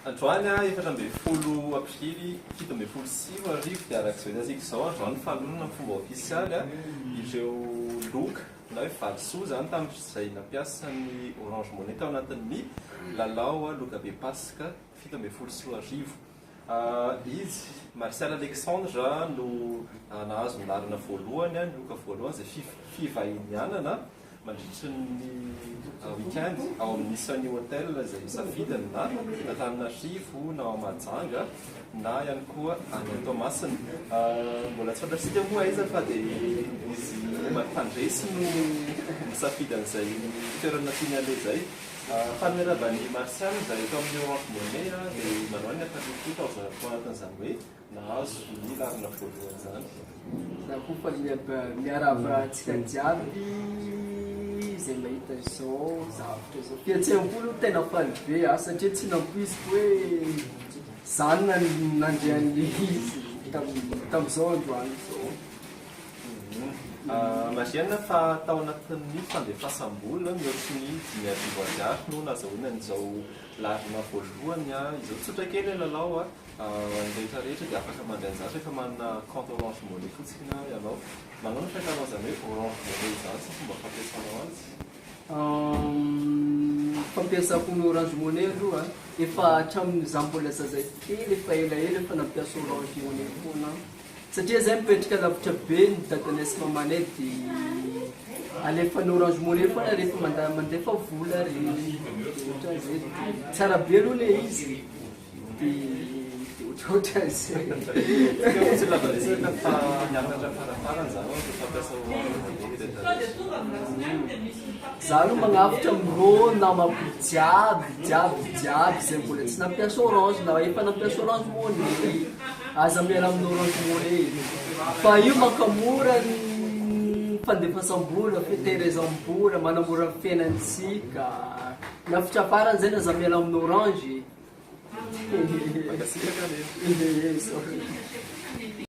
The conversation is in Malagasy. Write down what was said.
Androany efatra ambin'ny folo aprily 17 dia arak'izay azika izao androany falonana amin'ny fomba ofisialy ireo loka na hoe valisoa zany tamin'izay nampiasa ny Orange Money tao anatin'ny lalao loka be pasika 17 izy Martial Alexandre no nahazo ny larina voalohany ny loka voalohany izay fivahinianana mandritra ny weekend ao amin'ny isan'ny hôtel izay safidiny na Antananarivo na Mahajanga na ihany koa any Toamasina. Mbola tsy fantatsika moa aiza fa dia izy mampandresy no misafidan'izay toerana tiany aleha izay. Fanomeravan'ny Martial izay eto amin'ny Orange Money dia manao ny ampandrosoa taozanatao anatin'izany hoe nahazo ny larina voalohany zany. Za koa fa miarava antsika jiaby izay mahita izao zavatra izao. Fihetseam-polo tena faly be satria tsy nampoiziko hoe zany nandrean'ilay izy tamin'izao androany izao. Mariana fa tao anatin'ny fandefasam-bola mihoatry ny 5,000 no nazahoana an'izao larina voalohany izao tsotra kely lalao rehetrarehetra dia afaka mandray anjara rehefa manana compte Orange Money fotsiny ianao. Manao ny fahalalazana hoe Orange Money zany sy fomba fampiasanao azy? Fampiasako ny Orange Money aloha efa hatramin'izaho mbola zazakely efa elaela efa nampiasa Orange Money foana satria zay mipetraka lavitra be ny dadanay sy mamanay dia alefa ny Orange Money foana rehefa mandefa vola ohatran'izay tsara be aloha ilay izy dia ohatraohatran'izay. Tsy labaresaka fa miakatra farafarany zany rehefa fampiasa Orange Money za aloha magnafitra amin'ireo namako jiaby izay mbola tsy nampiasa Orange na efa nampiasa Orange Money aza miala amin'ny Orange Money fa io mankamora ny fandefasam-bola fitehirizam-bola manamora ny fiainantsika nafitra farany zay aza miala amin'ny Orange.